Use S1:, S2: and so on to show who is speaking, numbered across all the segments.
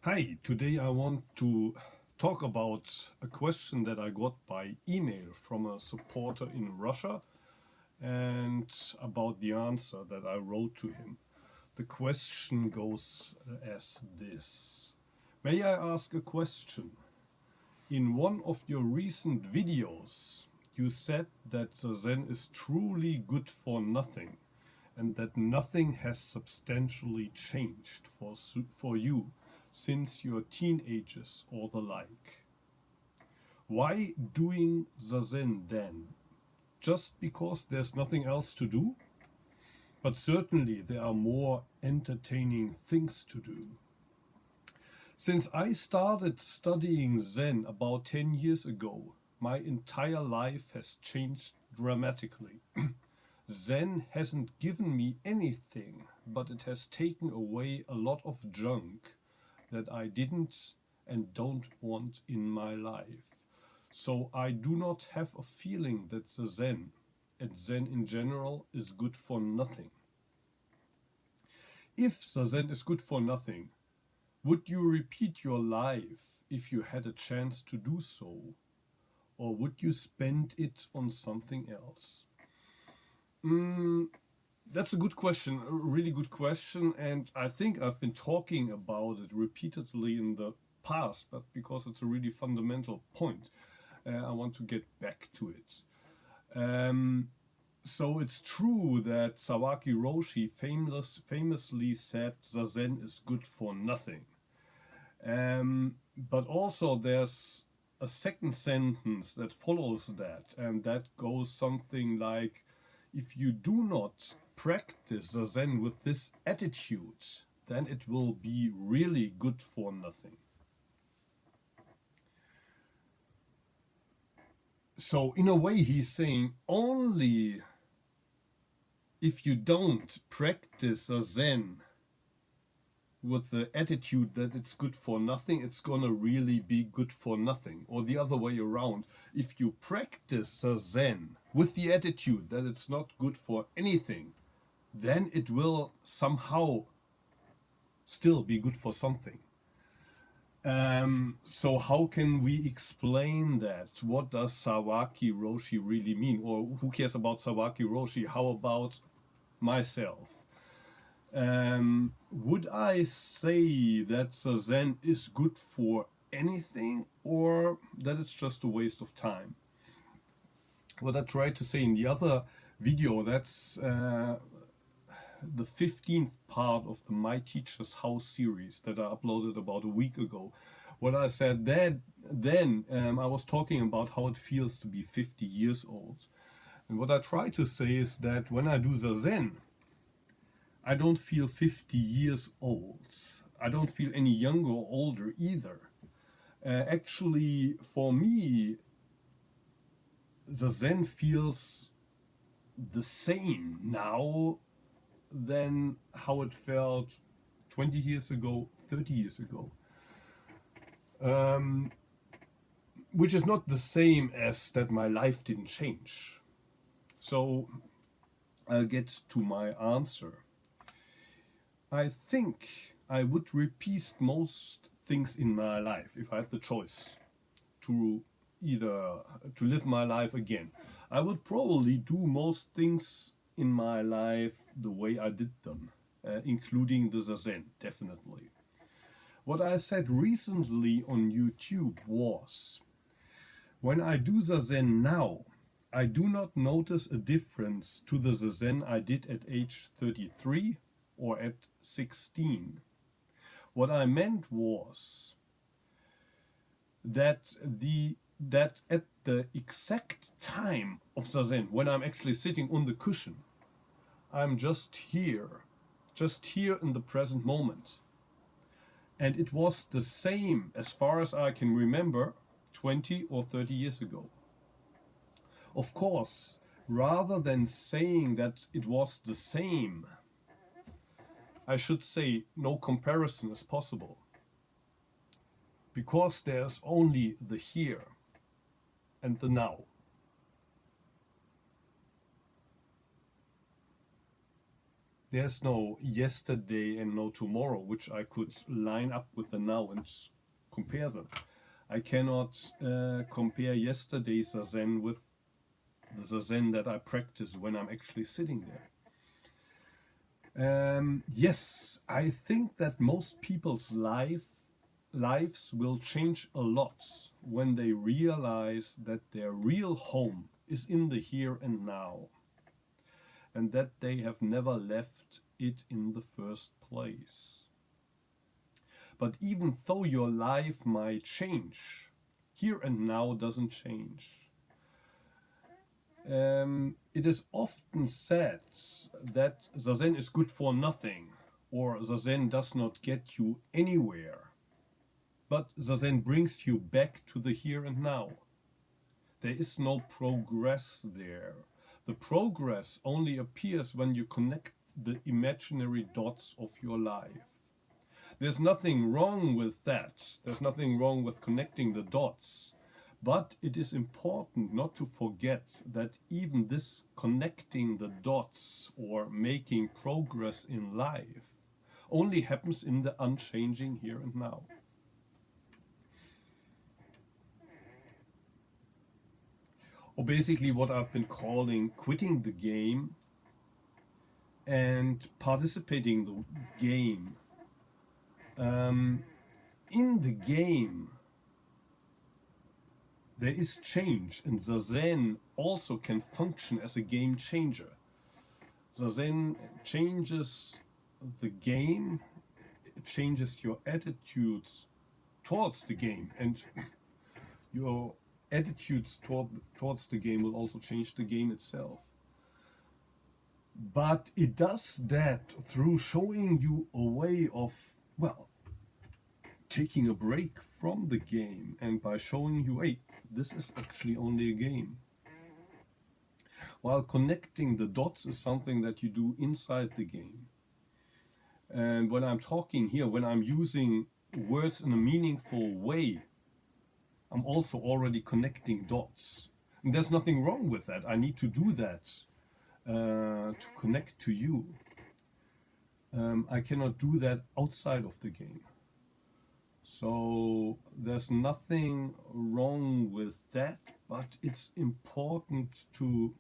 S1: Hi, today I want to talk about a question that I got by email from a supporter in Russia and about the answer that I wrote to him. The question goes as this. May I ask a question? In one of your recent videos, you said that zazen is truly good for nothing and that nothing has substantially changed for you since your teenagers or the like. Why doing zazen then? Just because there's nothing else to do? But certainly there are more entertaining things to do. Since I started studying Zen about 10 years ago, my entire life has changed dramatically. Zen hasn't given me anything, but it has taken away a lot of junk that I didn't and don't want in my life. So I do not have a feeling that the Zen, and Zen in general, is good for nothing. If the Zen is good for nothing, would you repeat your life if you had a chance to do so? Or would you spend it on something else? That's a good question, a really good question, and I think I've been talking about it repeatedly in the past, but because it's a really fundamental point, I want to get back to it. So it's true that Sawaki Roshi famously said zazen is good for nothing. But also there's a second sentence that follows that, and that goes something like, if you do not practice zazen with this attitude, then it will be really good for nothing. So in a way he's saying only if you don't practice zazen with the attitude that it's good for nothing, it's gonna really be good for nothing. Or the other way around, if you practice Zen with the attitude that it's not good for anything, then it will somehow still be good for something. So how can we explain that? What does Sawaki Roshi really mean? Or who cares about Sawaki Roshi? How about myself? Would I say that Zen is good for anything or that it's just a waste of time? What I tried to say in the other video, that's the 15th part of the My Teacher's House series that I uploaded about a week ago. What I said then I was talking about how it feels to be 50 years old. And what I try to say is that when I do Zen, I don't feel 50 years old. I don't feel any younger or older either. Actually, for me, the Zen feels the same now than how it felt 20 years ago, 30 years ago. Which is not the same as that my life didn't change. So I'll get to my answer. I think I would repeat most things in my life if I had the choice to either to live my life again. I would probably do most things in my life the way I did them, including the zazen, definitely. What I said recently on YouTube was, when I do zazen now, I do not notice a difference to the zazen I did at age 33 or at 16. What I meant was that at the exact time of zazen, when I'm actually sitting on the cushion, I'm just here in the present moment. And it was the same, as far as I can remember, 20 or 30 years ago. Of course, rather than saying that it was the same, I should say no comparison is possible. Because there's only the here and the now. there's no yesterday and no tomorrow, which I could line up with the now and compare them. I cannot compare yesterday's zazen with the zazen that I practice when I'm actually sitting there. Yes, I think that most people's lives will change a lot when they realize that their real home is in the here and now, and that they have never left it in the first place. But even though your life might change, here and now doesn't change. It is often said that zazen is good for nothing, or zazen does not get you anywhere. But zazen brings you back to the here and now. There is no progress there. The progress only appears when you connect the imaginary dots of your life. There's nothing wrong with that. There's nothing wrong with connecting the dots. But it is important not to forget that even this connecting the dots or making progress in life only happens in the unchanging here and now. Or basically what I've been calling quitting the game and participating in the game. In the game, there is change, and zazen also can function as a game changer. Zazen changes the game, it changes your attitudes towards the game, and your attitudes towards the game will also change the game itself. But it does that through showing you a way of, well, taking a break from the game, and by showing you, hey, this is actually only a game. While connecting the dots is something that you do inside the game. And when I'm talking here, when I'm using words in a meaningful way, I'm also already connecting dots. And there's nothing wrong with that. I need to do that to connect to you. I cannot do that outside of the game. So there's nothing wrong with that, but it's important to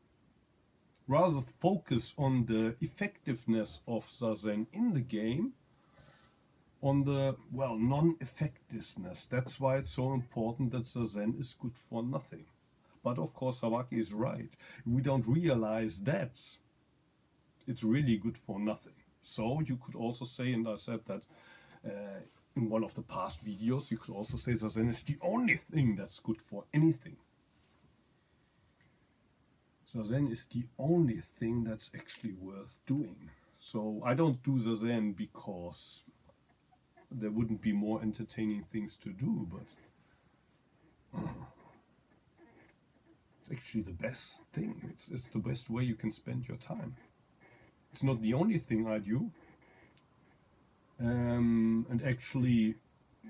S1: rather focus on the effectiveness of zazen in the game, on the, well, non-effectiveness. That's why it's so important that zazen is good for nothing. But of course, Sawaki is right. If we don't realize that, it's really good for nothing. So you could also say, and I said that in one of the past videos, you could also say zazen is the only thing that's good for anything. Zazen is the only thing that's actually worth doing. So I don't do zazen because there wouldn't be more entertaining things to do, but it's actually the best thing. It's the best way you can spend your time. It's not the only thing I do. And actually,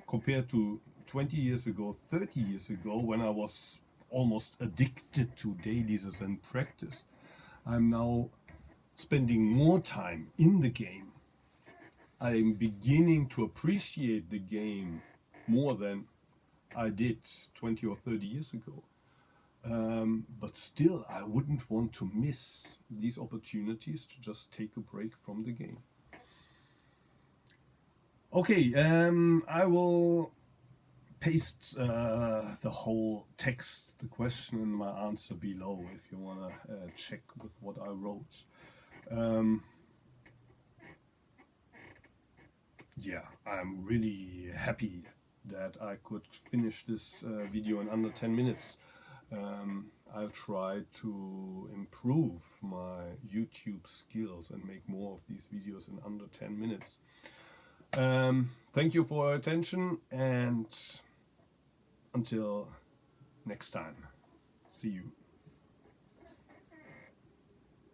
S1: compared to 20 years ago, 30 years ago, when I was almost addicted to daily zazen practice, I'm now spending more time in the game. I'm beginning to appreciate the game more than I did 20 or 30 years ago. But still, I wouldn't want to miss these opportunities to just take a break from the game. Okay, I will paste the whole text, the question and my answer below if you want to check with what I wrote. Yeah, I'm really happy that I could finish this video in under 10 minutes. I'll try to improve my YouTube skills and make more of these videos in under 10 minutes. Thank you for your attention, and until next time, see you.